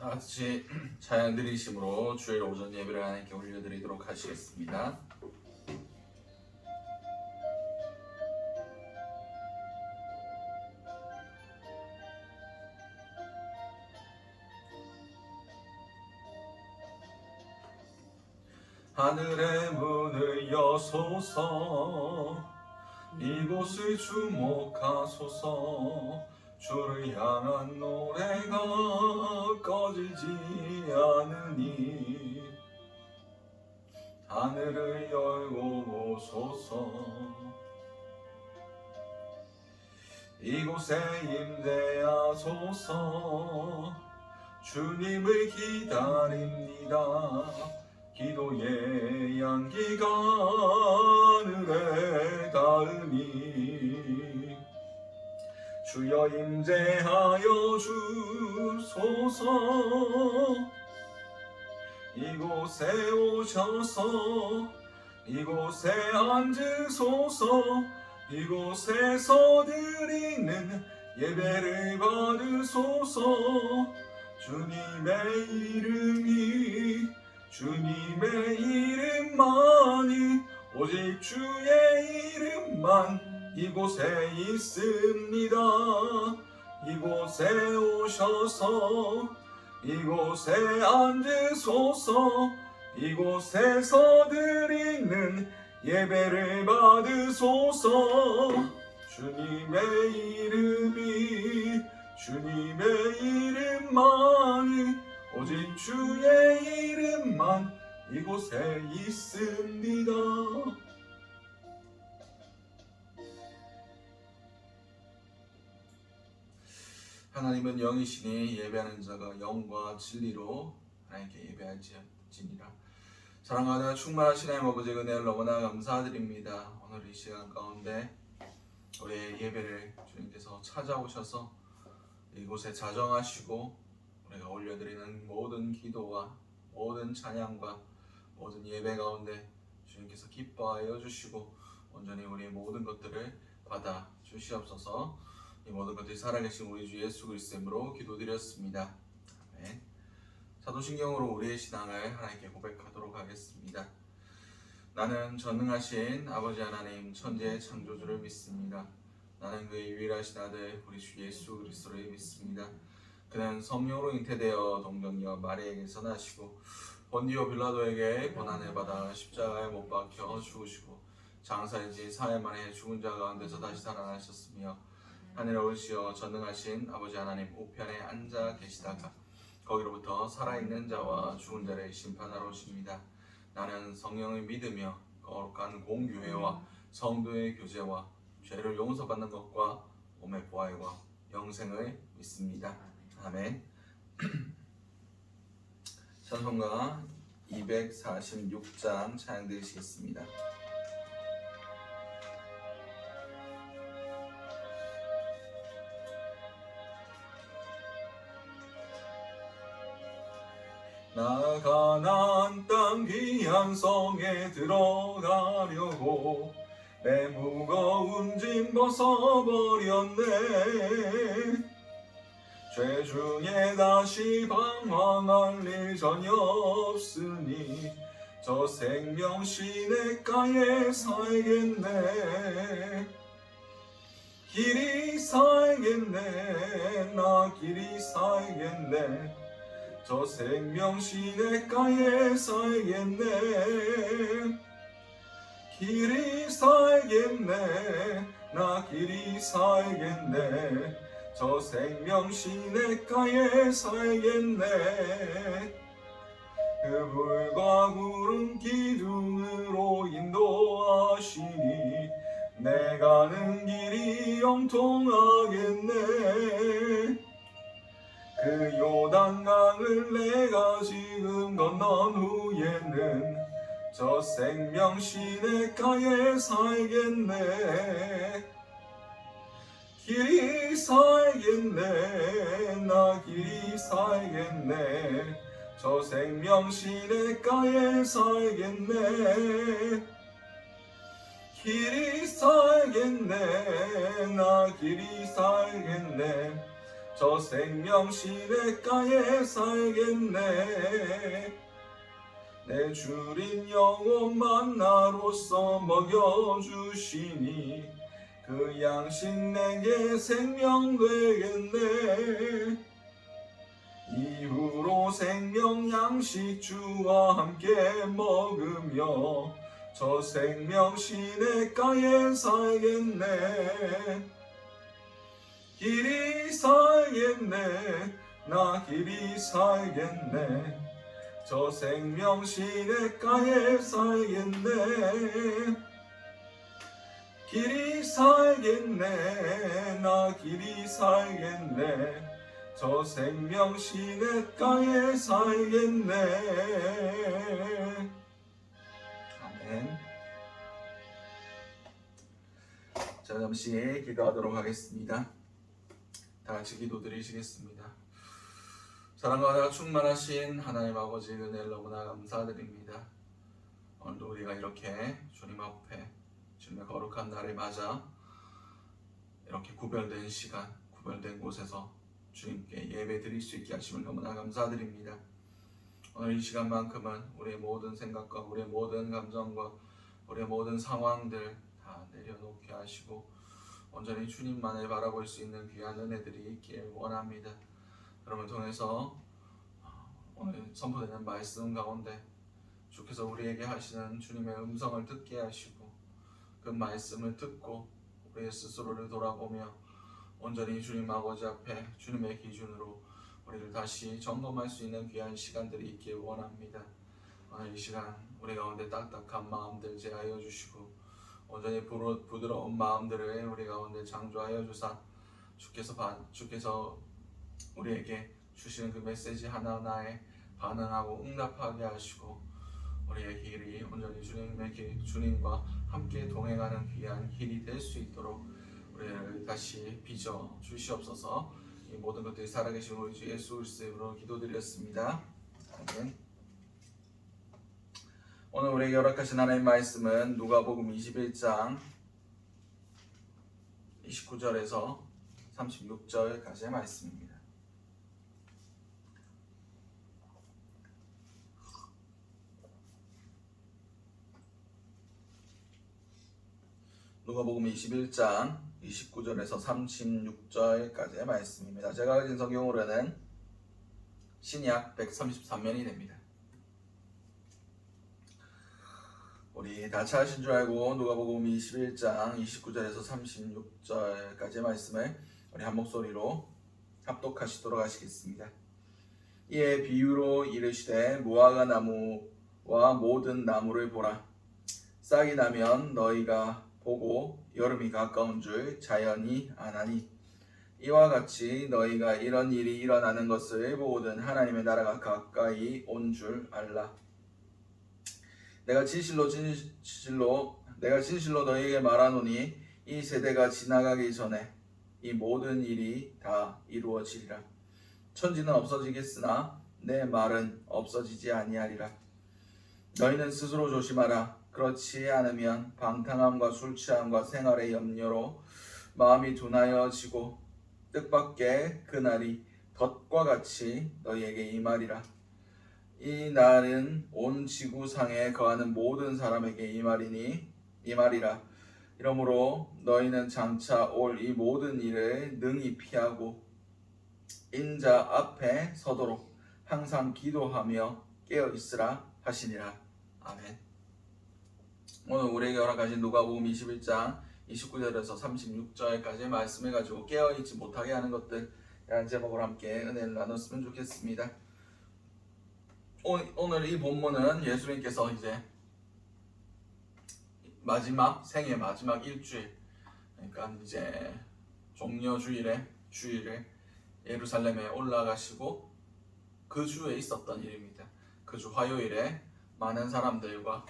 다 같이 찬양 드리심으로 주일 오전 예배를 하나님께 올려드리도록 하시겠습니다. 하늘의 문을 여소서, 이곳을 주목하소서. 주를 향한 노래가 꺼지지 않으니 하늘을 열고 보소서. 이곳에 임재하소서. 주님을 기다립니다. 기도의 향기가 하늘에 닿으니 주여 임재하여 주소서. 이곳에 오셔서 이곳에 앉으소서. 이곳에서 드리는 예배를 받으소서. 주님의 이름만이, 오직 주의 이름만 이곳에 있습니다. 이곳에 오셔서 이곳에 앉으소서. 이곳에서 드리는 예배를 받으소서. 주님의 이름만이, 오직 주의 이름만 이곳에 있습니다. 하나님은 영이시니 예배하는 자가 영과 진리로 하나님께 예배할지니라. 사랑하는 충만하신 하나님 아버지, 은혜를 너무나 감사드립니다. 오늘 이 시간 가운데 우리의 예배를 주님께서 찾아오셔서 이곳에 자정하시고 우리가 올려드리는 모든 기도와 모든 찬양과 모든 예배 가운데 주님께서 기뻐하여 주시고 온전히 우리의 모든 것들을 받아 주시옵소서. 이 모든 것들이 살아계신 우리 주 예수 그리스도의 이름으로 기도드렸습니다. 아멘. 사도신경으로 우리의 신앙을 하나님께 고백하도록 하겠습니다. 나는 전능하신 아버지 하나님 천지의 창조주를 믿습니다. 나는 그의 유일하신 아들 우리 주 예수 그리스도를 믿습니다. 그는 성령으로 잉태되어 동정녀 마리아에게서 나시고 본디오 빌라도에게 고난을 받아 십자가에 못 박혀 죽으시고 장사의 지 4일 만에 죽은 자 가운데서 다시 살아나셨으며 하늘에 오르시어 전능하신 아버지 하나님 우편에 앉아 계시다가 거기로부터 살아있는 자와 죽은 자를 심판하러 오십니다. 나는 성령을 믿으며 거룩한 공교회와 성도의 교제와 죄를 용서받는 것과 몸의 부활과 영생을 믿습니다. 아멘. 찬송가 246장 찬양 드리시겠습니다. 나 가나안 땅 귀한 성에 들어가려고 내 무거운 짐 벗어버렸네. 죄 중에 다시 방황할 일 전혀 없으니 저 생명 시냇가에 살겠네. 길이 살겠네. 나 길이 살겠네. 저 생명 시냇가에 살겠네. 길이 살겠네. 나 길이 살겠네. 저 생명 시냇가에 살겠네. 그 불과 구름 기둥으로 인도하시니 내 가는 길이 영통하겠네. 그 요단강을 내가 지금 건넌 후에는 저 생명 시냇가에 살겠네. 길이 살겠네. 나 길이 살겠네. 저 생명 시냇가에 살겠네. 길이 살겠네. 나 길이 살겠네. 저 생명 시냇가에 살겠네. 내 주린 영혼 만나로서 먹여주시니 그 양식 내게 생명 되겠네. 이후로 생명 양식 주와 함께 먹으며 저 생명 시냇가에 살겠네. 길이 살겠네. 나 길이 살겠네. 저 생명 시냇가에 살겠네. 길이 살겠네. 나 길이 살겠네. 저 생명 시냇가에 살겠네. 아멘. 자, 잠시 기도하도록 하겠습니다. 다 같이 기도드리시겠습니다. 사랑과 충만하신 하나님 아버지 은혜를 너무나 감사드립니다. 오늘도 우리가 이렇게 주님 앞에 주님의 거룩한 날을 맞아 이렇게 구별된 시간, 구별된 곳에서 주님께 예배 드릴 수 있게 하심을 너무나 감사드립니다. 오늘 이 시간만큼은 우리의 모든 생각과 우리의 모든 감정과 우리의 모든 상황들 다 내려놓게 하시고 온전히 주님만을 바라볼 수 있는 귀한 은혜들이 있길 원합니다. 여러분을 통해서 오늘 선포되는 말씀 가운데 주께서 우리에게 하시는 주님의 음성을 듣게 하시고 그 말씀을 듣고 우리의 스스로를 돌아보며 온전히 주님 아버지 앞에 주님의 기준으로 우리를 다시 점검할 수 있는 귀한 시간들이 있길 원합니다. 오늘 이 시간 우리 가운데 딱딱한 마음들 제하여 주시고 온전히 부드러운 마음들을 우리 가운데 창조하여 주사 주께서 우리에게 주시는 그 메시지 하나하나에 반응하고 응답하게 하시고 우리의 길이 온전히 주님과 함께 동행하는 귀한 길이 될 수 있도록 우리를 다시 빚어 주시옵소서. 이 모든 것들이 살아계신 우리 주 예수 그리스도의 이름으로 기도드렸습니다. 아멘. 오늘 우리에게 허락하신 하나님의 말씀은 누가복음 21장 29절에서 36절까지의 말씀입니다. 누가복음 21장 29절에서 36절까지의 말씀입니다. 제가 가진 성경으로는 신약 133면이 됩니다. 우리 다 찾으신 줄 알고 누가복음 21장 29절에서 36절까지의 말씀을 우리 한 목소리로 합독하시도록 하시겠습니다. 이에 비유로 이르시되 무화과 나무와 모든 나무를 보라. 싹이 나면 너희가 보고 여름이 가까운 줄 자연히 아나니 이와 같이 너희가 이런 일이 일어나는 것을 보거든 하나님의 나라가 가까이 온 줄 알라. 내가 진실로 너희에게 말하노니 이 세대가 지나가기 전에 이 모든 일이 다 이루어지리라. 천지는 없어지겠으나 내 말은 없어지지 아니하리라. 너희는 스스로 조심하라. 그렇지 않으면 방탕함과 술취함과 생활의 염려로 마음이 둔하여지고 뜻밖의 그날이 덫과 같이 너희에게 임하리라. 이 날은 온 지구상에 거하는 모든 사람에게 임하리라. 이러므로 너희는 장차 올 이 모든 일을 능히 피하고 인자 앞에 서도록 항상 기도하며 깨어 있으라 하시니라. 아멘. 오늘 우리에게 허락하신 누가복음 21장 29절에서 36절까지의 말씀을 가지고 깨어있지 못하게 하는 것들 이라는 제목으로 함께 은혜를 나눴으면 좋겠습니다. 오늘 이 본문은 예수님께서 이제 생애 마지막 일주일, 그러니까 이제 종려 주일에 예루살렘에 올라가시고 그 주에 있었던 일입니다. 그 주 화요일에 많은 사람들과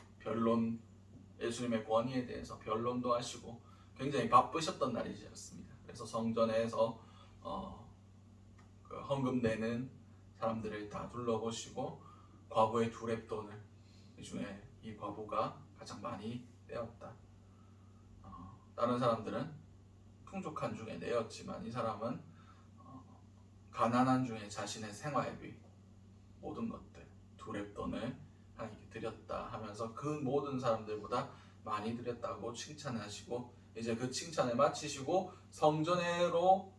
예수님의 권위에 대해서 변론도 하시고 굉장히 바쁘셨던 날이었습니다. 그래서 성전에서 그 헌금 내는 사람들을 다 둘러보시고 과부의 2렙돈을 이 중에 이 과부가 가장 많이 내었다. 다른 사람들은 풍족한 중에 내었지만 이 사람은 가난한 중에 자신의 생활비 모든 것들 두 렙돈을 하나님께 드렸다 하면서 그 모든 사람들보다 많이 드렸다고 칭찬하시고 이제 그 칭찬을 마치시고 성전에서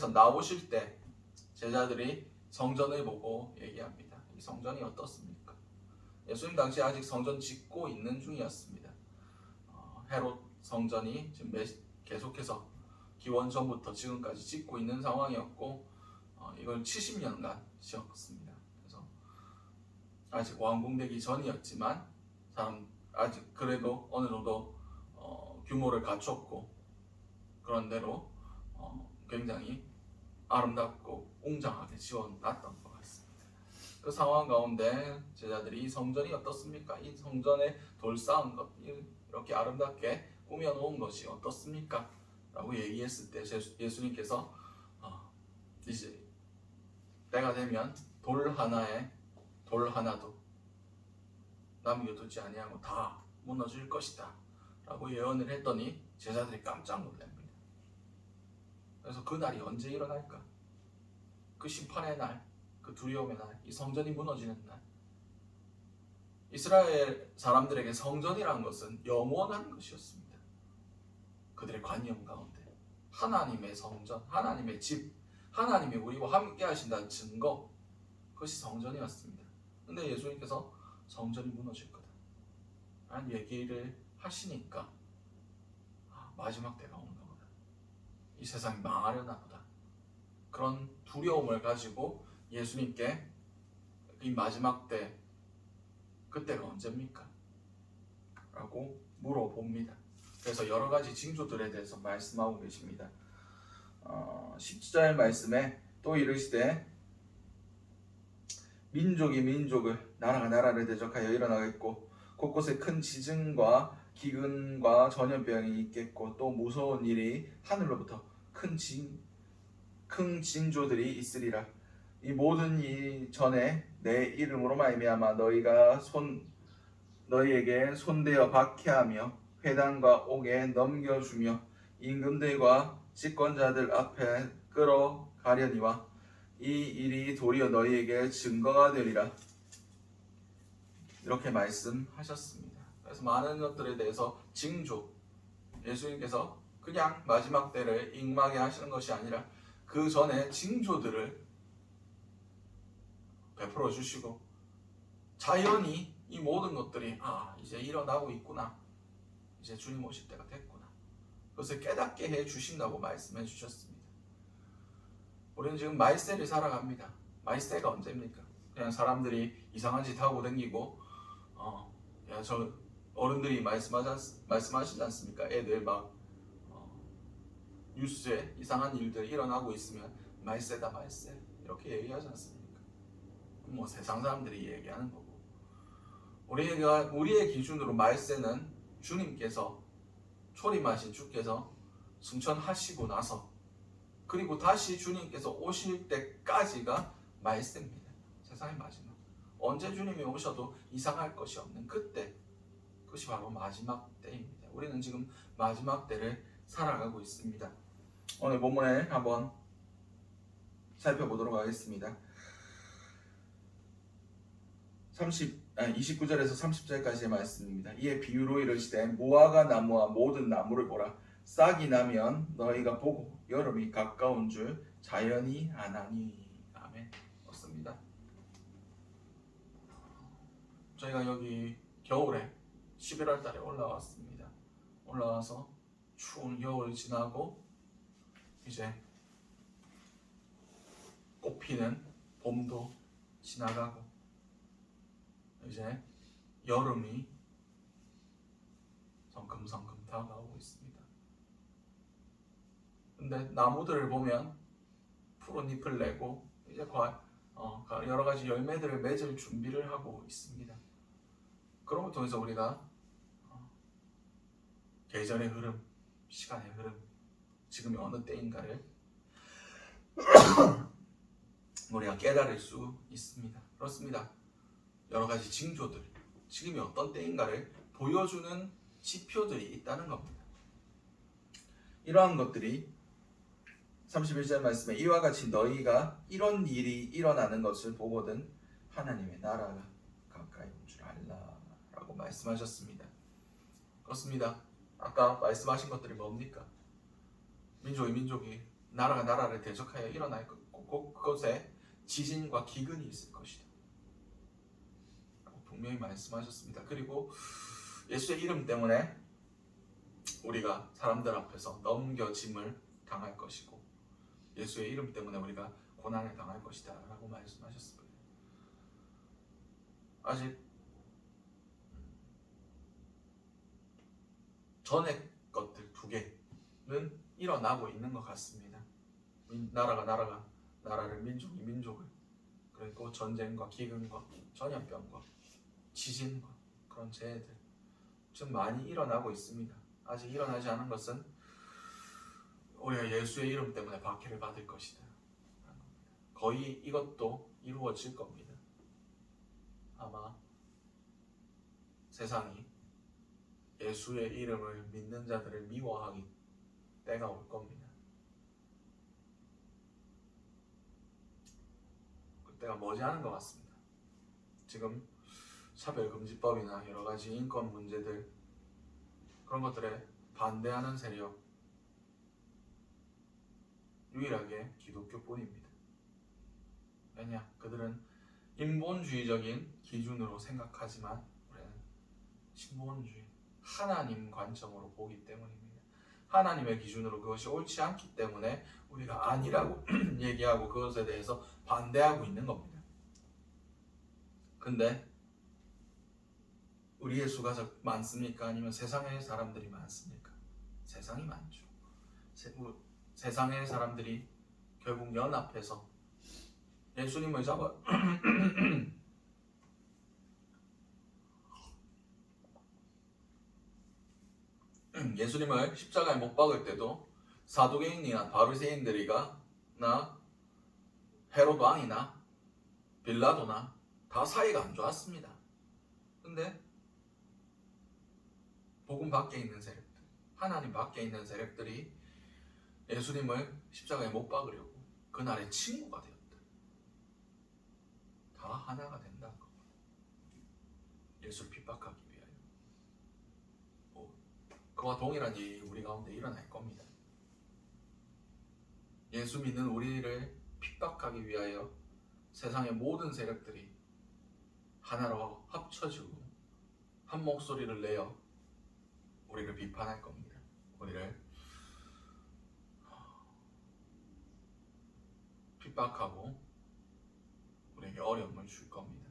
나오실 때 제자들이 성전을 보고 얘기합니다. 이 성전이 어떻습니까? 예수님 당시 아직 성전 짓고 있는 중이었습니다. 헤롯 성전이 지금 계속해서 기원전부터 지금까지 짓고 있는 상황이었고 이걸 70년간 지었습니다. 그래서 아직 완공되기 전이었지만 아직 그래도 어느 정도 규모를 갖췄고 그런 대로 굉장히 아름답고 웅장하게 지어놨던 것 같습니다. 그 상황 가운데 제자들이 이 성전이 어떻습니까? 이 성전에 돌 쌓은 것 이렇게 아름답게 꾸며놓은 것이 어떻습니까? 라고 얘기했을 때 예수님께서 이제 때가 되면 돌 하나도 남겨두지 아니하고 다 무너질 것이다 라고 예언을 했더니 제자들이 깜짝 놀랍니다. 그래서 그 날이 언제 일어날까? 그 심판의 날, 그 두려움의 날, 이 성전이 무너지는 날. 이스라엘 사람들에게 성전이라는 것은 영원한 것이었습니다. 그들의 관념 가운데 하나님의 성전, 하나님의 집, 하나님이 우리와 함께 하신다는 증거, 그것이 성전이었습니다. 근데 예수님께서 성전이 무너질 거다 라는 얘기를 하시니까 마지막 때가 오는 거구나, 이 세상이 망하려나 보다, 그런 두려움을 가지고 예수님께 이 마지막 때, 그때가 언제입니까? 라고 물어봅니다. 그래서 여러 가지 징조들에 대해서 말씀하고 계십니다. 10절 말씀에 또 이르시되 민족이 민족을, 나라가 나라를 대적하여 일어나겠고 곳곳에 큰 지진과 기근과 전염병이 있겠고 또 무서운 일이 하늘로부터 큰 징조들이 있으리라. 이 모든 일 전에 내 이름으로 말미암아 너희에게 손대어 박해하며 회당과 옥에 넘겨주며 임금들과 집권자들 앞에 끌어가려니와 이 일이 도리어 너희에게 증거가 되리라. 이렇게 말씀하셨습니다. 그래서 많은 것들에 대해서 징조, 예수님께서 그냥 마지막 때를 임하게 하시는 것이 아니라 그 전에 징조들을 베풀어 주시고 자연히 이 모든 것들이 이제 일어나고 있구나, 이제 주님 오실 때가 됐구나, 그것을 깨닫게 해 주신다고 말씀해 주셨습니다. 우리는 지금 말세를 살아갑니다. 말세가 언제입니까? 그냥 사람들이 이상한 짓 하고 다니고 저 어른들이 말씀하시지 않습니까? 애들 막 뉴스에 이상한 일들이 일어나고 있으면 말세다 말세 이렇게 얘기하지 않습니까? 뭐 세상 사람들이 얘기하는 거고, 우리의 기준으로 말세는 주님께서 초림하신 주께서 승천하시고 나서 그리고 다시 주님께서 오실 때까지가 말세입니다. 세상의 마지막. 언제 주님이 오셔도 이상할 것이 없는 그때, 그것이 바로 마지막 때입니다. 우리는 지금 마지막 때를 살아가고 있습니다. 오늘 본문에 한번 살펴보도록 하겠습니다. 29절에서 30절까지의 말씀입니다. 이에 비유로 이르시되 무화과 나무와 모든 나무를 보라. 싹이 나면 너희가 보고 여름이 가까운 줄 자연히 아나니. 아멘. 맞습니다. 저희가 여기 겨울에 11월 달에 올라왔습니다. 올라와서 추운 겨울을 지나고 이제 꽃피는 봄도 지나가고 이제 여름이 성큼성큼 다가오고 있습니다. 근데 나무들을 보면 푸른 잎을 내고 이제 여러 가지 열매들을 맺을 준비를 하고 있습니다. 그런 걸 통해서 우리가 계절의 흐름, 시간의 흐름, 지금이 어느 때인가를 우리가 깨달을 수 있습니다. 그렇습니다. 여러 가지 징조들, 지금이 어떤 때인가를 보여주는 지표들이 있다는 겁니다. 이러한 것들이 31절 말씀에 이와 같이 너희가 이런 일이 일어나는 것을 보거든 하나님의 나라가 가까이 온 줄 알라라고 말씀하셨습니다. 그렇습니다. 아까 말씀하신 것들이 뭡니까? 민족이 나라가 나라를 대적하여 일어날 것이고 그것에 지진과 기근이 있을 것이다 라고 분명히 말씀하셨습니다. 그리고 예수의 이름 때문에 우리가 사람들 앞에서 넘겨짐을 당할 것이고 예수의 이름 때문에 우리가 고난을 당할 것이다 라고 말씀하셨습니다. 아직 전의 것들 두 개는 일어나고 있는 것 같습니다. 나라를 민족을 그리고 전쟁과 기근과 전염병과 지진과 그런 재해들 좀 많이 일어나고 있습니다. 아직 일어나지 않은 것은 우리가 예수의 이름 때문에 박해를 받을 것이다. 거의 이것도 이루어질 겁니다. 아마 세상이 예수의 이름을 믿는 자들을 미워하기 때가 올 겁니다. 그때가 머지않은 것 같습니다. 지금 차별금지법이나 여러 가지 인권 문제들 그런 것들에 반대하는 세력 유일하게 기독교뿐입니다. 왜냐? 그들은 인본주의적인 기준으로 생각하지만 우리는 신본주의, 하나님 관점으로 보기 때문입니다. 하나님의 기준으로 그것이 옳지 않기 때문에 우리가 아니라고 얘기하고 그것에 대해서 반대하고 있는 겁니다. 근데 우리의 수가 많습니까? 아니면 세상의 사람들이 많습니까? 세상이 많죠. 세상의 사람들이 결국 연합해서 예수님을 잡아 예수님을 십자가에 못 박을 때도 사두개인이나 바리새인들이나 헤롯 왕이나 빌라도나 다 사이가 안 좋았습니다. 근데 복음 밖에 있는 세력들, 하나님 밖에 있는 세력들이 예수님을 십자가에 못 박으려고 그날의 친구가 되었다. 다 하나가 된다는 겁니다. 예수를 핍박하기 위하여. 그와 동일한 일이 우리 가운데 일어날 겁니다. 예수 믿는 우리를 핍박하기 위하여 세상의 모든 세력들이 하나로 합쳐지고 한 목소리를 내어 우리를 비판할 겁니다. 우리를 핍박하고 우리에게 어려움을 줄 겁니다.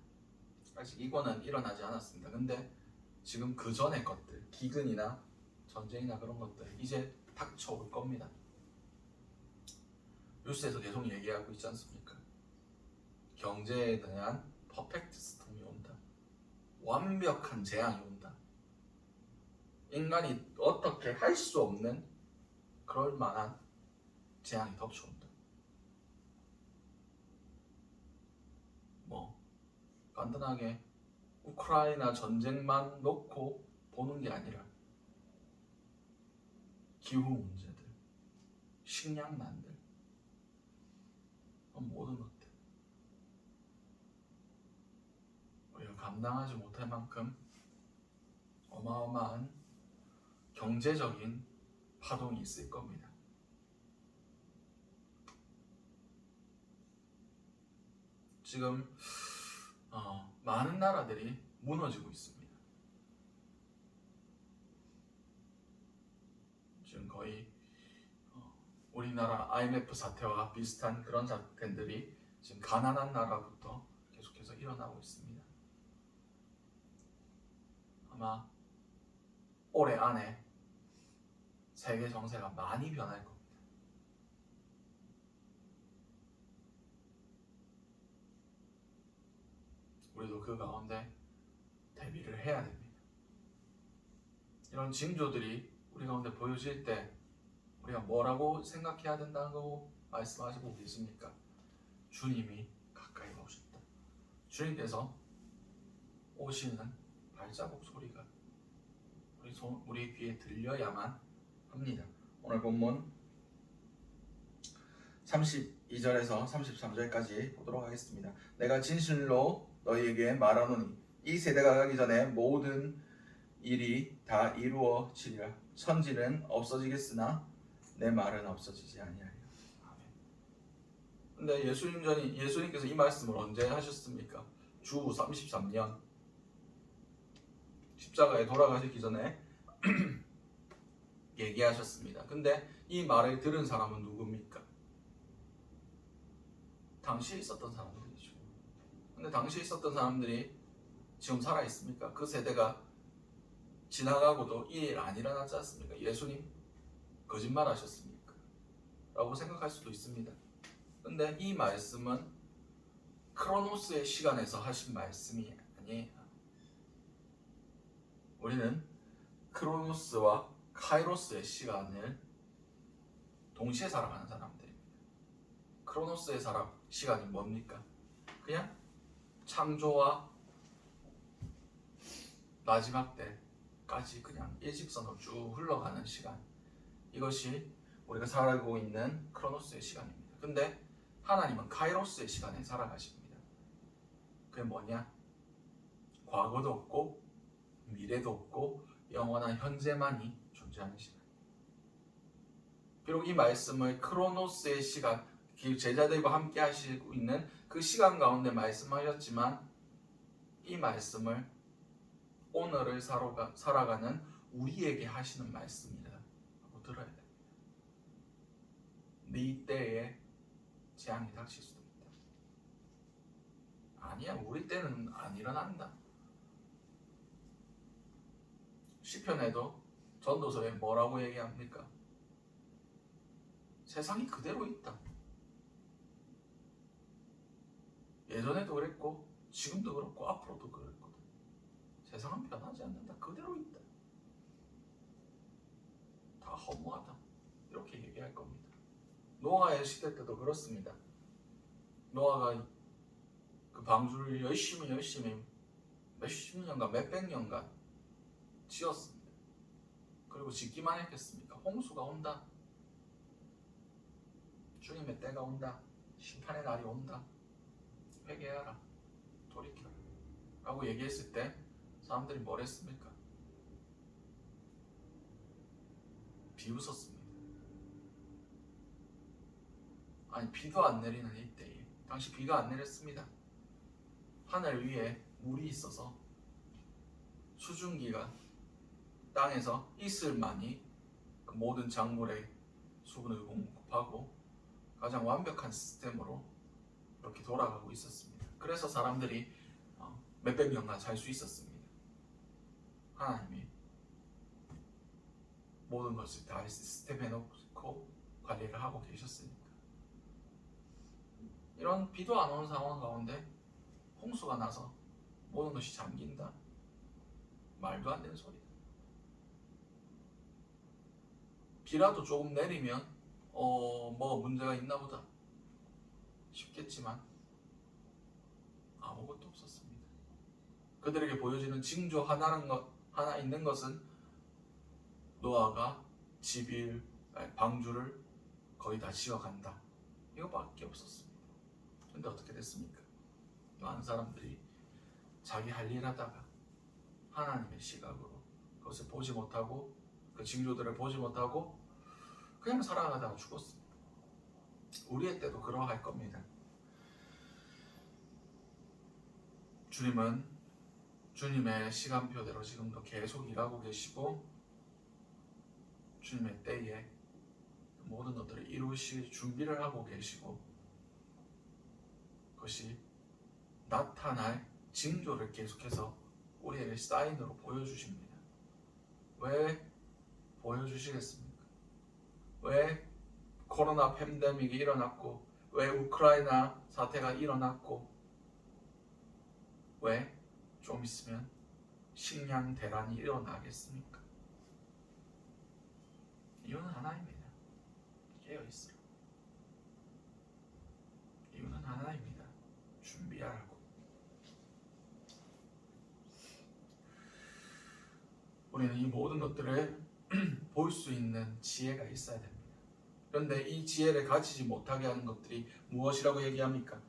아직 이거는 일어나지 않았습니다. 근데 지금 그 전의 것들, 기근이나 전쟁이나 그런 것들 이제 닥쳐올 겁니다. 뉴스에서 계속 얘기하고 있지 않습니까? 경제에 대한 퍼펙트 스톰이 온다. 완벽한 재앙이 온다. 인간이 어떻게 할 수 없는 그럴 만한 재앙이 덮쳐온다. 간단하게 우크라이나 전쟁만 놓고 보는 게 아니라 기후 문제들, 식량난들, 모든 것들 우리가 감당하지 못할 만큼 어마어마한 경제적인 파동이 있을 겁니다. 지금 많은 나라들이 무너지고 있습니다. 지금 거의 우리나라 IMF 사태와 비슷한 그런 사태들이 지금 가난한 나라부터 계속해서 일어나고 있습니다. 아마 올해 안에 세계 정세가 많이 변할 겁니다. 우리도 그 가운데 대비를 해야 됩니다. 이런 징조들이 우리 가운데 보여질 때 우리가 뭐라고 생각해야 된다고 말씀하시고 계십니까? 주님이 가까이 오셨다. 주님께서 오시는 발자국 소리가 우리 귀에 들려야만 합니다. 오늘 본문 32절에서 33절까지 보도록 하겠습니다. 내가 진실로 너희에게 말하노니 이 세대가 가기 전에 모든 일이 다 이루어지리라. 천지는 없어지겠으나 내 말은 없어지지 아니하리라. 아멘. 근데 예수님께서 이 말씀을 언제 하셨습니까? 주 33년 십자가에 돌아가시기 전에 얘기하셨습니다. 근데 이 말을 들은 사람은 누굽니까? 당시에 있었던 사람들이죠. 근데 당시에 있었던 사람들이 지금 살아 있습니까? 그 세대가 지나가고도 이 일 안 일어나지 않습니까? 예수님 거짓말 하셨습니까? 라고 생각할 수도 있습니다. 근데 이 말씀은 크로노스의 시간에서 하신 말씀이 아니에요. 우리는 크로노스와 카이로스의 시간을 동시에 살아가는 사람들입니다. 크로노스의 시간이 뭡니까? 그냥 창조와 마지막 때까지 그냥 일직선으로 쭉 흘러가는 시간. 이것이 우리가 살아가고 있는 크로노스의 시간입니다. 근데 하나님은 카이로스의 시간에 살아가십니다. 그게 뭐냐? 과거도 없고 미래도 없고 영원한 현재만이 존재하는 시간. 비록 이 말씀을 크로노스의 시간, 제자들과 함께 하시고 있는 그 시간 가운데 말씀하셨지만 이 말씀을 오늘을 살아가는 우리에게 하시는 말씀이다 하고 들어야 됩니다. 네 때에 재앙이 닥칠 수도 있다. 아니야, 우리 때는 안 일어난다. 시편에도 전도서에 뭐라고 얘기합니까? 세상이 그대로 있다. 예전에도 그랬고 지금도 그렇고 앞으로도 그랬거든. 세상은 변하지 않는다. 그대로 있다. 다 허무하다. 이렇게 얘기할 겁니다. 노아의 시대 때도 그렇습니다. 노아가 그 방주를 열심히 몇십 년간 몇백 년간 지었습니다. 그리고 짓기만 했겠습니까? 홍수가 온다. 주님의 때가 온다. 심판의 날이 온다. 회개하라. 돌이켜라. 라고 얘기했을 때 사람들이 뭘 했습니까? 비웃었습니다. 아니, 비도 안 내리는 이때에 당시 비가 안 내렸습니다. 하늘 위에 물이 있어서 수증기가 땅에서 이슬만이 그 모든 작물의 수분을 공급하고 가장 완벽한 시스템으로 이렇게 돌아가고 있었습니다. 그래서 사람들이 몇백 년간 살 수 있었습니다. 하나님이 모든 것을 다 시스템에 놓고 관리를 하고 계셨으니까. 이런 비도 안 오는 상황 가운데 홍수가 나서 모든 것이 잠긴다. 말도 안 되는 소리다. 비라도 조금 내리면 뭐 문제가 있나 보다 싶겠지만 아무것도 없었습니다. 그들에게 보여지는 징조 하나 있는 것은 노아가 방주를 거의 다 지어간다. 이거밖에 없었습니다. 근데 어떻게 됐습니까? 많은 사람들이 자기 할 일 하다가 하나님의 시각으로 그것을 보지 못하고 그 징조들을 보지 못하고 그냥 살아가다가 죽었습니다. 우리의 때도 그러할 겁니다. 주님은 주님의 시간표대로 지금도 계속 일하고 계시고 주님의 때에 모든 것들을 이루실 준비를 하고 계시고 그것이 나타날 징조를 계속해서 우리에게 사인으로 보여주십니다. 왜 보여주시겠습니까? 왜 코로나 팬데믹이 일어났고 왜 우크라이나 사태가 일어났고 왜 좀 있으면 식량 대란이 일어나겠습니까? 이유는 하나입니다. 깨어있으라. 이유는 하나입니다. 준비하라고. 우리는 이 모든 것들을 볼 수 있는 지혜가 있어야 됩니다. 그런데 이 지혜를 가지지 못하게 하는 것들이 무엇이라고 얘기합니까?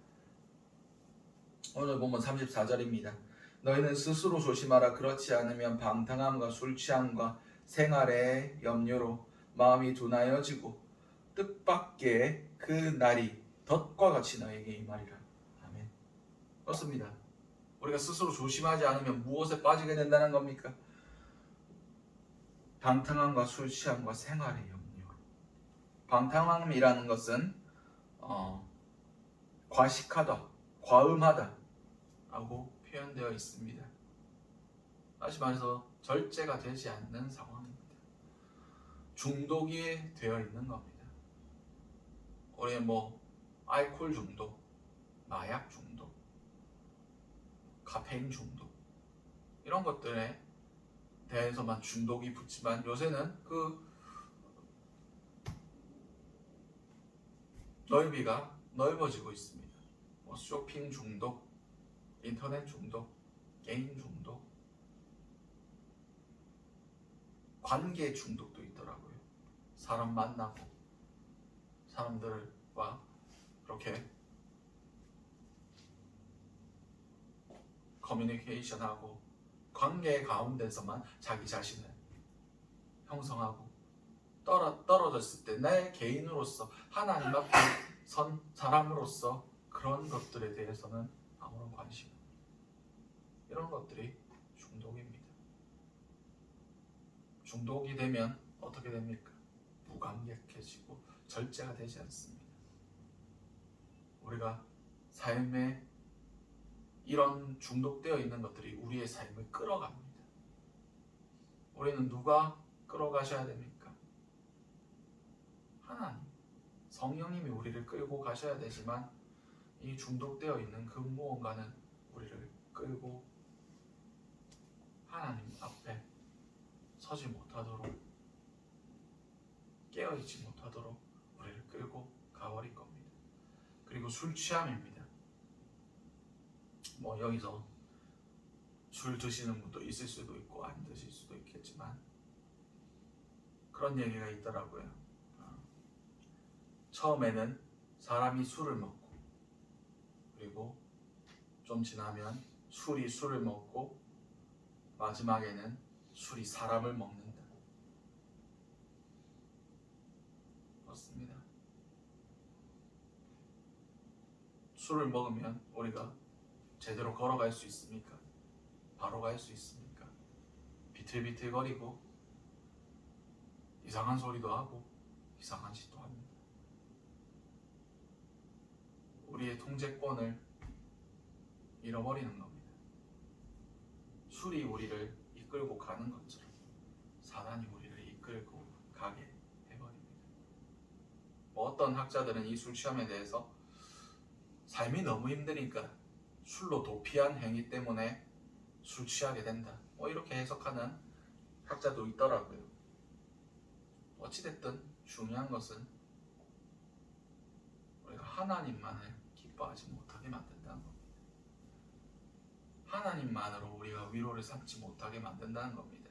오늘 보면 34절입니다. 너희는 스스로 조심하라. 그렇지 않으면 방탕함과 술 취함과 생활의 염려로 마음이 둔하여지고 뜻밖의 그 날이 덫과 같이 너에게 임하리라. 아멘. 그렇습니다. 우리가 스스로 조심하지 않으면 무엇에 빠지게 된다는 겁니까? 방탕함과 술 취함과 생활의 염려. 방탕함이라는 것은 과식하다, 과음하다 라고 표현되어 있습니다. 다시 말해서 절제가 되지 않는 상황입니다. 중독이 되어 있는 겁니다. 우리는 알코올 중독, 마약 중독, 카페인 중독 이런 것들에 대해서만 중독이 붙지만 요새는 그 넓이가 넓어지고 있습니다. 쇼핑 중독, 인터넷 중독, 게임 중독, 관계 중독도 있더라고요. 사람 만나고 사람들과 그렇게 커뮤니케이션하고 관계 가운데서만 자기 자신을 형성하고 떨어졌을 때 내 개인으로서 하나님 앞에 선 사람으로서 그런 것들에 대해서는 아무런 관심 없고 이런 것들이 중독입니다. 중독이 되면 어떻게 됩니까? 무감각해지고 절제가 되지 않습니다. 우리가 삶에 이런 중독되어 있는 것들이 우리의 삶을 끌어갑니다. 우리는 누가 끌어가셔야 됩니까? 하나님, 성령님이 우리를 끌고 가셔야 되지만 이 중독되어 있는 그 무언가는 우리를 끌고 하나님 앞에 서지 못하도록 깨어있지 못하도록 우리를 끌고 가버릴 겁니다. 그리고 술 취함입니다. 여기서 술 드시는 분도 있을 수도 있고 안 드실 수도 있겠지만 그런 얘기가 있더라고요. 처음에는 사람이 술을 먹고 그리고 좀 지나면 술이 술을 먹고 마지막에는 술이 사람을 먹는다. 그렇습니다. 술을 먹으면 우리가 제대로 걸어갈 수 있습니까? 바로 갈 수 있습니까? 비틀비틀거리고 이상한 소리도 하고 이상한 짓도 합니다. 우리의 통제권을 잃어버리는 겁니다. 술이 우리를 이끌고 가는 것처럼 사단이 우리를 이끌고 가게 해버립니다. 어떤 학자들은 이 술 취함에 대해서 삶이 너무 힘드니까 술로 도피한 행위 때문에 술 취하게 된다. 이렇게 해석하는 학자도 있더라고요. 어찌됐든 중요한 것은 우리가 하나님만을 기뻐하지 못하게 만든다는 겁니다. 하나님만으로 우리가 위로를 삼지 못하게 만든다는 겁니다.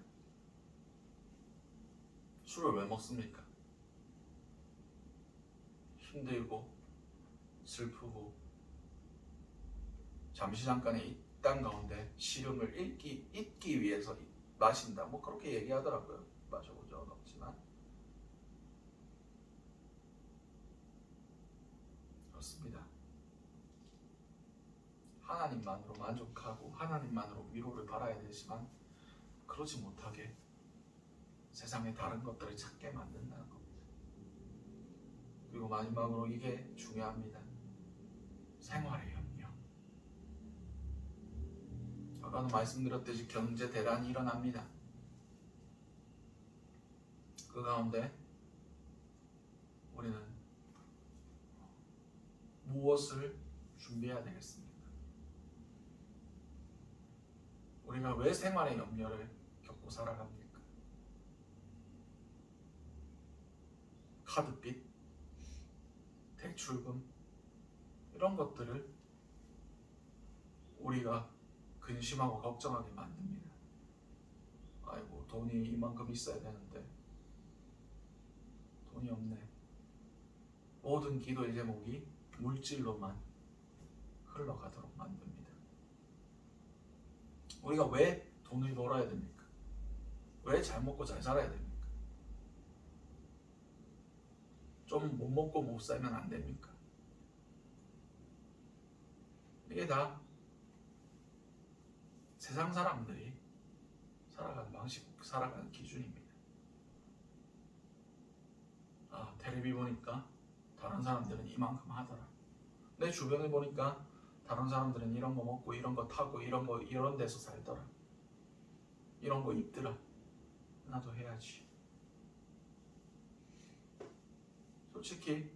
술을 왜 먹습니까? 힘들고 슬프고 잠시 잠깐의 이 땅 가운데 시름을 잊기 위해서 마신다. 그렇게 얘기하더라고요. 마셔본 적은 없지만 그렇습니다. 하나님만으로 만족하고 하나님만으로 위로를 바라야 되지만 그러지 못하게 세상의 다른 것들을 찾게 만든다는 겁니다. 그리고 마지막으로 이게 중요합니다. 생활의 염려. 아까도 말씀드렸듯이 경제 대란이 일어납니다. 그 가운데 우리는 무엇을 준비해야 되겠습니까? 우리가 왜 생활의 염려를 겪고 살아갑니까? 카드빚, 대출금 이런 것들을 우리가 근심하고 걱정하게 만듭니다. 아이고 돈이 이만큼 있어야 되는데 돈이 없네. 모든 기도의 제목이 물질로만 흘러가도록 만듭니다. 우리가 왜 돈을 벌어야 됩니까? 왜 잘 먹고 잘 살아야 됩니까? 좀 못 먹고 못 살면 안 됩니까? 이게 다 세상 사람들이 살아가는 방식, 살아가는 기준입니다. 아, 텔레비 보니까 다른 사람들은 이만큼 하더라. 내 주변을 보니까 다른 사람들은 이런 거 먹고 이런 거 타고 이런 거 이런 데서 살더라. 이런 거 입더라. 나도 해야지. 솔직히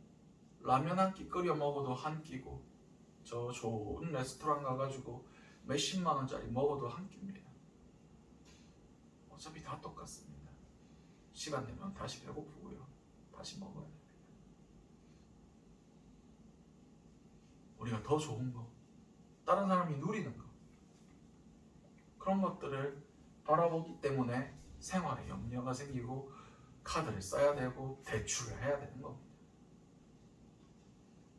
라면 한 끼 끓여 먹어도 한 끼고 저 좋은 레스토랑 가가지고 몇십만 원짜리 먹어도 한 끼입니다. 어차피 다 똑같습니다. 시간 되면 다시 배고프고요. 다시 먹어야 됩니다. 우리가 더 좋은 거, 다른 사람이 누리는 거, 그런 것들을 바라보기 때문에 생활에 염려가 생기고 카드를 써야 되고 대출을 해야 되는 겁니다.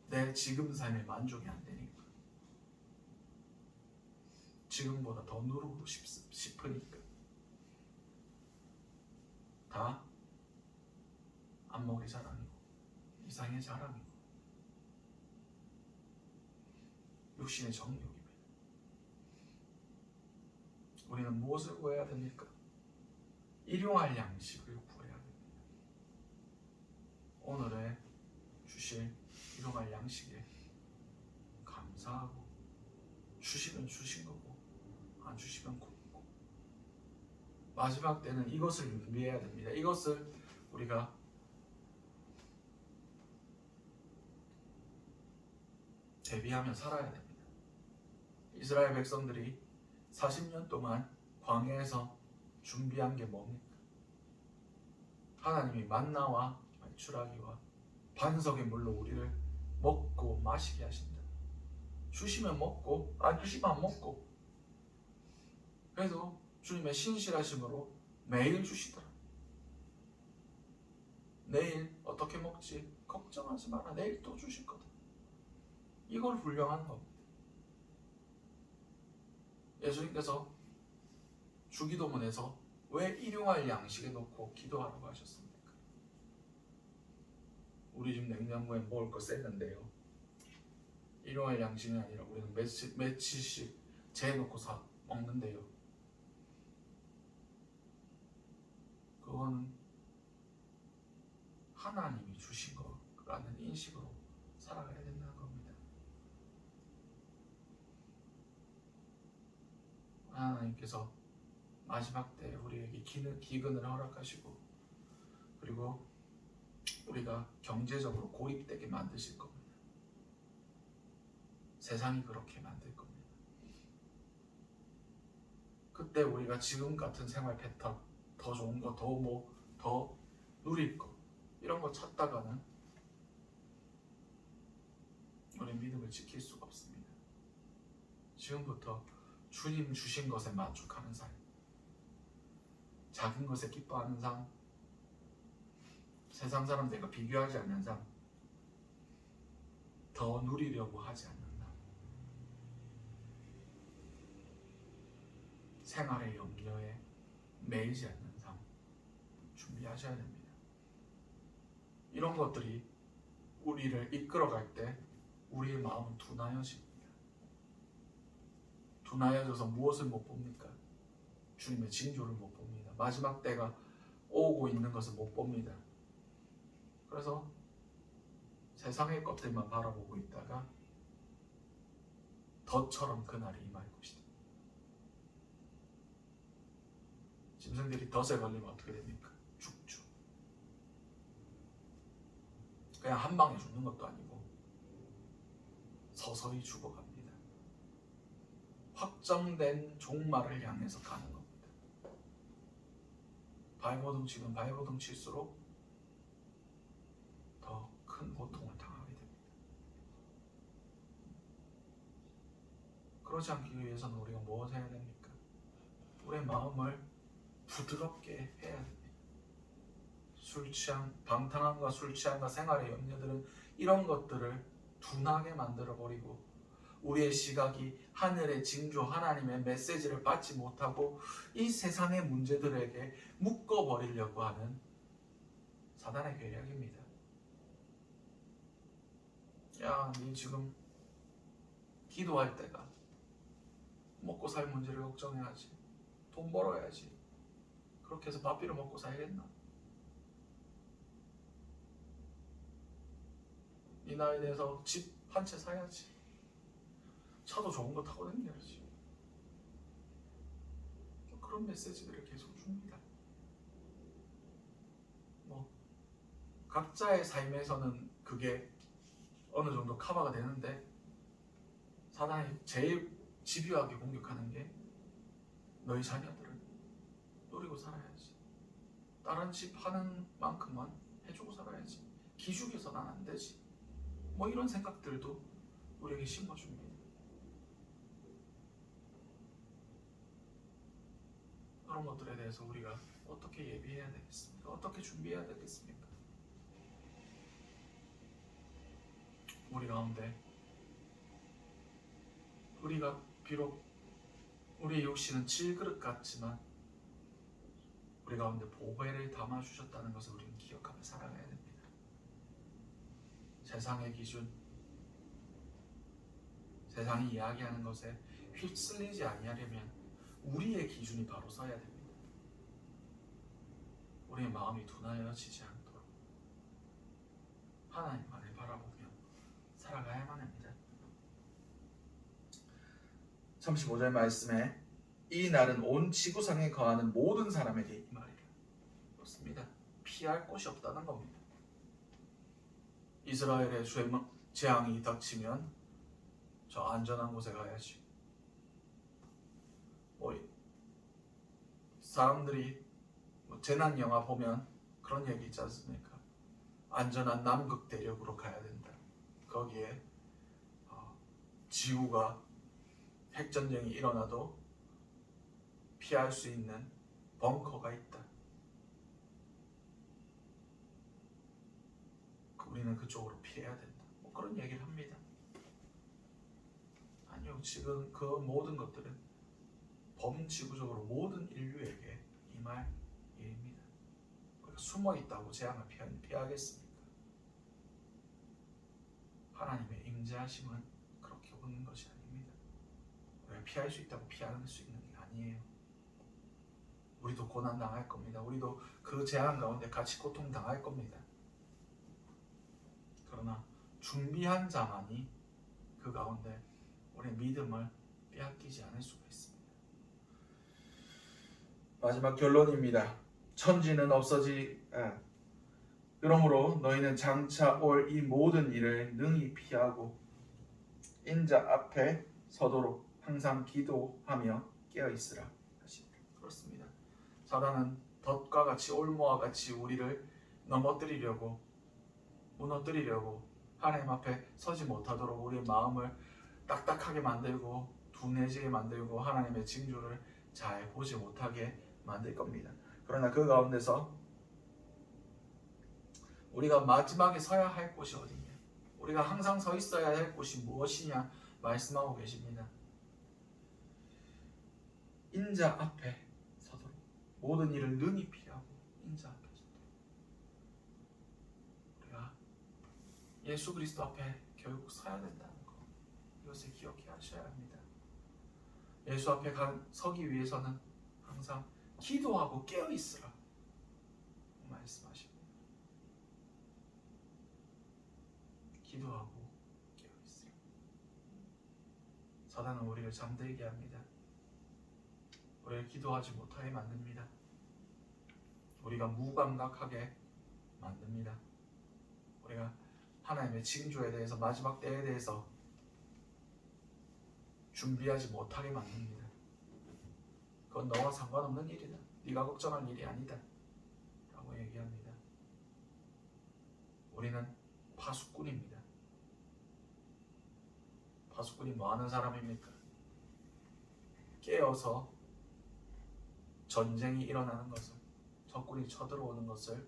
내 지금 삶에 만족이 안 되니까, 지금보다 더 누리고 싶으니까 다 안목의 자랑이고 이상의 자랑이고 육신의 정욕입니다. 우리는 무엇을 구해야 됩니까? 일용할 양식을 구해야 됩니다. 오늘의 주실 일용할 양식에 감사하고, 주시면 주신 거고 안 주시면 굶고, 마지막 때는 이것을 준비해야 됩니다. 이것을 우리가 대비하며 살아야 됩니다. 이스라엘 백성들이 40년 동안 광야에서 준비한 게 뭡니까? 하나님이 만나와 메추라기와 반석의 물로 우리를 먹고 마시게 하신다. 주시면 먹고 안 주시면 안 먹고. 그래서 주님의 신실하심으로 매일 주시더라. 내일 어떻게 먹지? 걱정하지 마라. 내일 또 주실 거다. 이걸 훌륭한 겁니다. 예수님께서 주기도문에서 왜 일용할 양식에 놓고 기도하라고 하셨습니까? 우리 집 냉장고에 먹을 거 셌는데요, 일용할 양식이 아니라 우리는 며칠씩 재놓고 먹는데요, 그거는 하나님이 주신 거라는 인식으로 살아가야 된다는 겁니다. 하나님께서 마지막 때 우리에게 기근을 허락하시고, 그리고 우리가 경제적으로 고립되게 만드실 겁니다. 세상이 그렇게 만들 겁니다. 그때 우리가 지금 같은 생활 패턴, 더 좋은 거, 더 누릴 거, 이런 거 찾다가는 우리 믿음을 지킬 수가 없습니다. 지금부터 주님 주신 것에 만족하는 삶, 작은 것에 기뻐하는 삶, 세상 사람들과 비교하지 않는 삶, 더 누리려고 하지 않는 삶, 생활의 염려에 매이지 않는 삶 준비하셔야 됩니다. 이런 것들이 우리를 이끌어갈 때 우리의 마음은 둔하여집니다. 둔하여져서 무엇을 못 봅니까? 주님의 징조를 못 봅니다. 마지막 때가 오고 있는 것을 못 봅니다. 그래서 세상의 것들만 바라보고 있다가 덫처럼 그날이 임할 것이다. 짐승들이 덫에 걸리면 어떻게 됩니까? 죽죠. 그냥 한 방에 죽는 것도 아니고 서서히 죽어갑니다. 확정된 종말을 향해서 가는 겁니다. 발버둥 치면 발버둥 칠수록 더 큰 고통을 당하게 됩니다. 그렇지 않기 위해서는 우리가 무엇을 해야 됩니까? 우리의 마음을 부드럽게 해야 됩니다. 방탕함과 술 취함과 생활의 염려들은 이런 것들을 둔하게 만들어버리고 우리의 시각이 하늘의 징조 하나님의 메시지를 받지 못하고 이 세상의 문제들에게 묶어버리려고 하는 사단의 계략입니다. 야, 니 지금 기도할 때가 먹고 살 문제를 걱정해야지. 돈 벌어야지. 그렇게 해서 밥비를 먹고 살겠나? 이 나이에 대해서 집 한 채 사야지. 차도 좋은 거 타고 다녀야지. 그런 메시지들을 계속 줍니다. 각자의 삶에서는 그게 어느 정도 커버가 되는데 사단이 제일 집요하게 공격하는 게 너희 자녀들은 노리고 살아야지. 다른 집 하는 만큼만 해주고 살아야지. 기죽여서는 안 되지. 이런 생각들도 우리에게 심어줍니다. 그런 것들에 대해서 우리가 어떻게 예비해야 되겠습니까? 어떻게 준비해야 되겠습니까? 우리 가운데 우리가 비록 우리의 육신은 질그릇 같지만 우리 가운데 보배를 담아주셨다는 것을 우리는 기억하며 살아가야 됩니다. 세상의 기준, 세상이 이야기하는 것에 휩쓸리지 아니하려면 우리의 기준이 바로 서야 됩니다. 우리의 마음이 둔하여지지 않도록 하나님만을 바라보며 살아가야만 합니다. 35절 말씀에 이 날은 온 지구상에 거하는 모든 사람에게 이 말이라. 그렇습니다. 피할 곳이 없다는 겁니다. 이스라엘의 재앙이 닥치면 저 안전한 곳에 가야지. 사람들이 재난 영화 보면 그런 얘기 있지 않습니까? 안전한 남극 대륙으로 가야 된다. 거기에 지구가 핵전쟁이 일어나도 피할 수 있는 벙커가 있다. 우리는 그쪽으로 피해야 된다. 그런 얘기를 합니다. 아니요, 지금 그 모든 것들은 범지구적으로 모든 인류에게 임할 일입니다. 우리가 숨어 있다고 재앙을 피하겠습니까? 하나님의 임재하심은 그렇게 오는 것이 아닙니다. 우리가 피할 수 있다고 피할 수 있는 게 아니에요. 우리도 고난 당할 겁니다. 우리도 그 재앙 가운데 같이 고통 당할 겁니다. 그러나 준비한 자만이 그 가운데 우리의 믿음을 빼앗기지 않을 수가 있습니다. 마지막 결론입니다. 천지는 그러므로 너희는 장차 올 이 모든 일을 능히 피하고 인자 앞에 서도록 항상 기도하며 깨어있으라 하십니다. 그렇습니다. 사단은 덫과 같이 올무와 같이 우리를 넘어뜨리려고 무너뜨리려고 하나님 앞에 서지 못하도록 우리의 마음을 딱딱하게 만들고 둔해지게 만들고 하나님의 징조를 잘 보지 못하게 만들 겁니다. 그러나 그 가운데서 우리가 마지막에 서야 할 곳이 어디냐? 우리가 항상 서 있어야 할 곳이 무엇이냐 말씀하고 계십니다. 인자 앞에 서도록 모든 일을 능히 피하고 인자 앞에 서도록 우리가 예수 그리스도 앞에 결국 서야 된다는 것, 이것을 기억해 하셔야 합니다. 예수 앞에 서기 위해서는 항상 기도하고 깨어있으라 말씀하십니다. 기도하고 깨어있으라. 사단은 우리를 잠들게 합니다. 우리를 기도하지 못하게 만듭니다. 우리가 무감각하게 만듭니다. 우리가 하나님의 징조에 대해서 마지막 때에 대해서 준비하지 못하게 만듭니다. 그건 너와 상관없는 일이다. 네가 걱정할 일이 아니다. 라고 얘기합니다. 우리는 파수꾼입니다. 파수꾼이 뭐 하는 사람입니까? 깨어서 전쟁이 일어나는 것을, 적군이 쳐들어오는 것을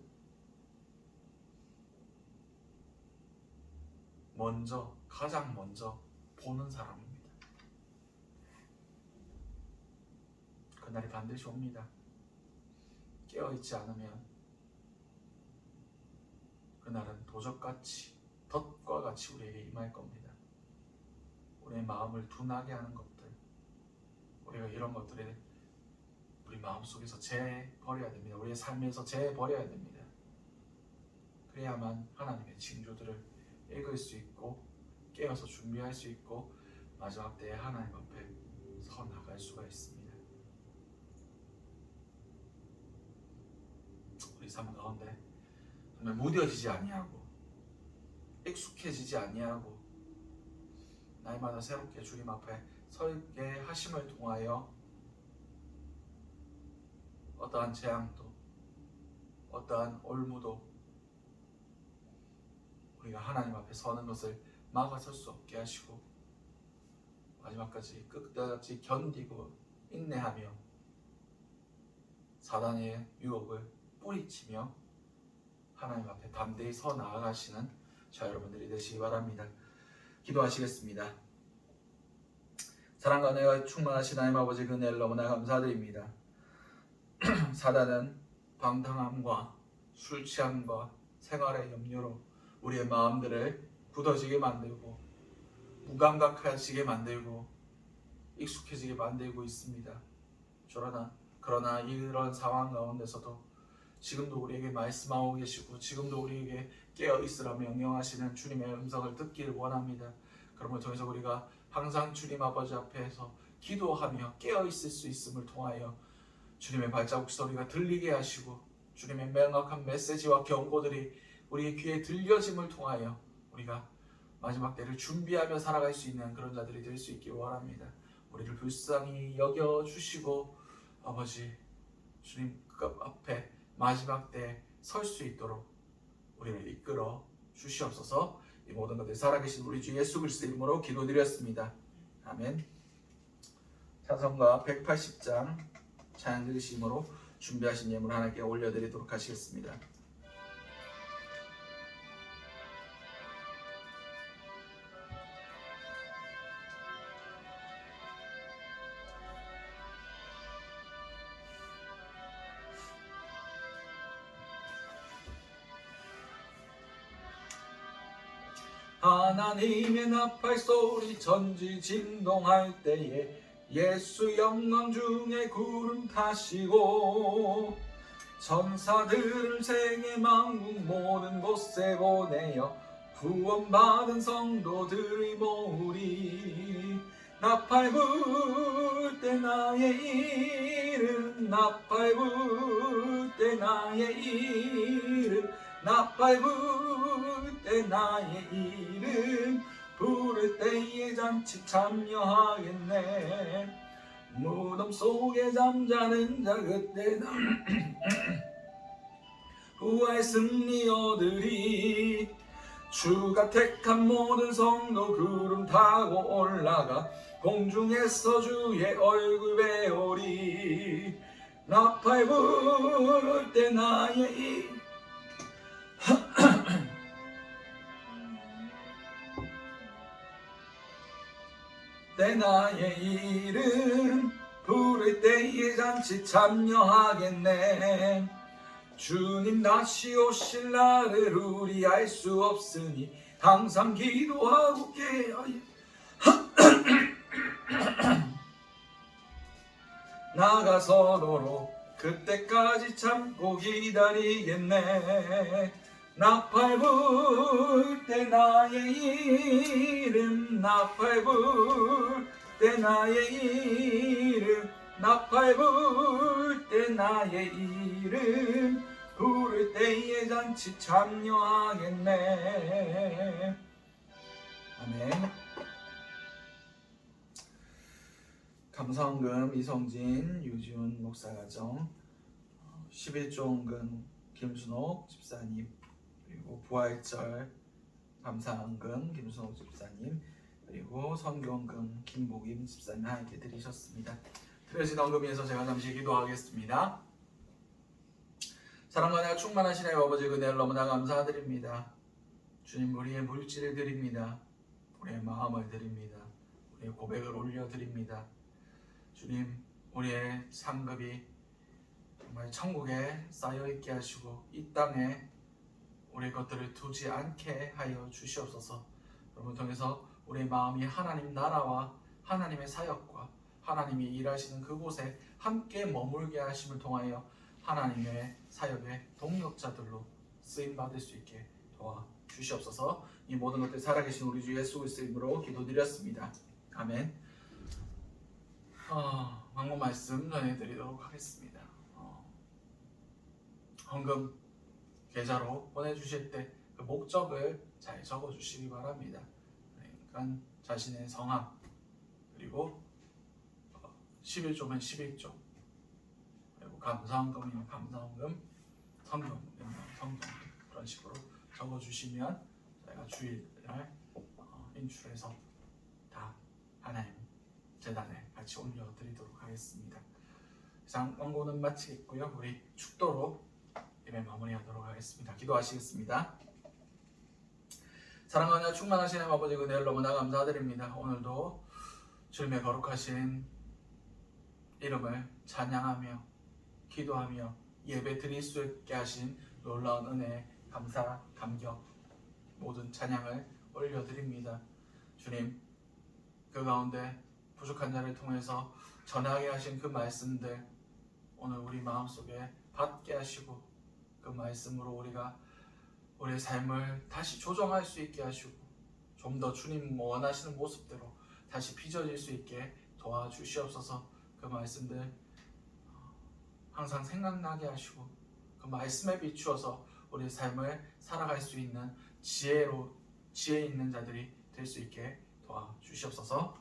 가장 먼저 보는 사람입니다. 그날이 반드시 옵니다. 깨어있지 않으면 그날은 도적같이 덫과 같이 우리에게 임할 겁니다. 우리의 마음을 둔하게 하는 것들, 우리가 이런 것들을 우리 마음속에서 제버려야 됩니다. 우리의 삶에서 제버려야 됩니다. 그래야만 하나님의 징조들을 읽을 수 있고 깨어서 준비할 수 있고 마지막 때에 하나님 앞에 서 나갈 수가 있습니다. 우리 삶 가운데 정말 무뎌지지 아니하고 익숙해지지 아니하고 날마다 새롭게 주님 앞에 서게 하심을 통하여 어떠한 재앙도 어떠한 올무도 우리가 하나님 앞에 서는 것을 막아설 수 없게 하시고 마지막까지 끝까지 견디고 인내하며 사단의 유혹을 뿌리치며 하나님 앞에 담대히 서 나아가시는 저 여러분들이 되시기 바랍니다. 기도하시겠습니다. 사랑과 은혜가 충만하신 하나님 아버지, 그 은혜를 너무나 감사드립니다. 사단은 방탕함과 술 취함과 생활의 염려로 우리의 마음들을 굳어지게 만들고 무감각해지게 만들고 익숙해지게 만들고 있습니다. 그러나 이런 상황 가운데서도 지금도 우리에게 말씀하고 계시고 지금도 우리에게 깨어있으라 명령하시는 주님의 음성을 듣기를 원합니다. 그러므로 통해서 우리가 항상 주님 아버지 앞에서 기도하며 깨어있을 수 있음을 통하여 주님의 발자국 소리가 들리게 하시고 주님의 명확한 메시지와 경고들이 우리의 귀에 들려짐을 통하여 우리가 마지막 때를 준비하며 살아갈 수 있는 그런 자들이 될 수 있기를 원합니다. 우리를 불쌍히 여겨주시고 아버지 주님 앞에 마지막 때에 설 수 있도록 우리를 이끌어 주시옵소서. 이 모든 것들 살아계신 우리 주 예수 그리스도 이름으로 기도드렸습니다. 아멘. 찬송가 180장 찬양 들으심으로 준비하신 예물 하나님께 올려드리도록 하시겠습니다. 하나님의 나팔 소리 전지 진동할 때에 예수 영광 중에 구름 타시고 천사들을 세계 만국 모든 곳에 보내어 구원받은 성도들이 모으리. 나팔 불 때 나의 이름, 나팔 불 때 나의 이름, 나팔 불 때 나의 이름, 부를 때에 잔치 참여하겠네. 무덤 속에 잠자는 자 그때는 부활 승리 얻으리. 주가 택한 모든 성도 구름 타고 올라가 공중에서 주의 얼굴 배우리. 나팔 불 때 나의 때 나의 이름, 부를 때에 잔치 참여하겠네. 주님 다시 오실 날을 우리 알 수 없으니 항상 기도하고 깨어야 나가서도록 그때까지 참고 기다리겠네. 나팔 불 때 나의 이름, 나팔 불 때 나의 이름, 나팔 불 때 나의 이름, 부를 때에 잔치 참여하겠네. 아멘. 감사원금 이성진 유지훈 목사가정, 11조원금 김순옥 집사님, 그리고 부활절 감사원금 김순옥 집사님, 그리고 선교원금 김복임 집사님 하나님께 드리셨습니다. 드려진 언금에서 제가 잠시 기도하겠습니다. 사랑과 은혜가 충만하신 하나님 아버지, 은혜를 너무나 감사드립니다. 주님, 우리의 물질을 드립니다. 우리의 마음을 드립니다. 우리의 고백을 올려드립니다. 주님, 우리의 상급이 정말 천국에 쌓여있게 하시고 이 땅에 우리의 것들을 두지 않게 하여 주시옵소서. 여러분 통해서 우리의 마음이 하나님 나라와 하나님의 사역과 하나님이 일하시는 그곳에 함께 머물게 하심을 통하여 하나님의 사역의 동력자들로 쓰임받을 수 있게 도와주시옵소서. 이 모든 것들 살아계신 우리 주 예수 그리스도의 이름으로 기도드렸습니다. 아멘. 광고 말씀 전해드리도록 하겠습니다. 헌금 계좌로 보내주실 때 그 목적을 잘 적어주시기 바랍니다. 그러니까 자신의 성함, 그리고 11조면 11조, 그리고 감사헌금이면 감사헌금, 성금이면 성금, 그런 식으로 적어주시면 저희가 주일날 인출해서 다 하나님 재단에 같이 올려드리도록 하겠습니다. 이상 광고는 마치겠고요. 우리 축도로 예배 마무리하도록 하겠습니다. 기도하시겠습니다. 사랑하며 충만하신 하나님 아버지 은혜를 너무나 감사드립니다. 오늘도 주님의 거룩하신 이름을 찬양하며 기도하며 예배 드릴 수 있게 하신 놀라운 은혜, 감사, 감격, 모든 찬양을 올려드립니다. 주님, 그 가운데 부족한 자를 통해서 전하게 하신 그 말씀들 오늘 우리 마음속에 받게 하시고 그 말씀으로 우리가 우리의 삶을 다시 조정할 수 있게 하시고 좀 더 주님 원하시는 모습대로 다시 빚어질 수 있게 도와주시옵소서. 그 말씀들 항상 생각나게 하시고 그 말씀에 비추어서 우리의 삶을 살아갈 수 있는 지혜 있는 자들이 될 수 있게 도와주시옵소서.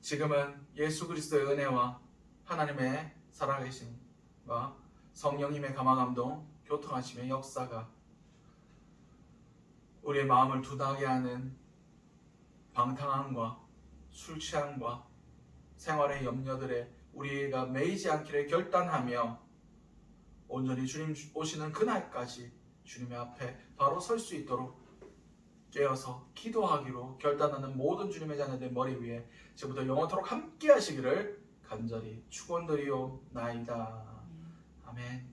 지금은 예수 그리스도의 은혜와 하나님의 살아계심과 성령님의 감화감동, 교통하심의 역사가 우리의 마음을 두나게 하는 방탕함과 술 취함과 생활의 염려들에 우리가 매이지 않기를 결단하며 온전히 주님 오시는 그날까지 주님의 앞에 바로 설 수 있도록 깨어서 기도하기로 결단하는 모든 주님의 자녀들 머리 위에 지금부터 영원토록 함께 하시기를 간절히 축원드리옵나이다. 아멘.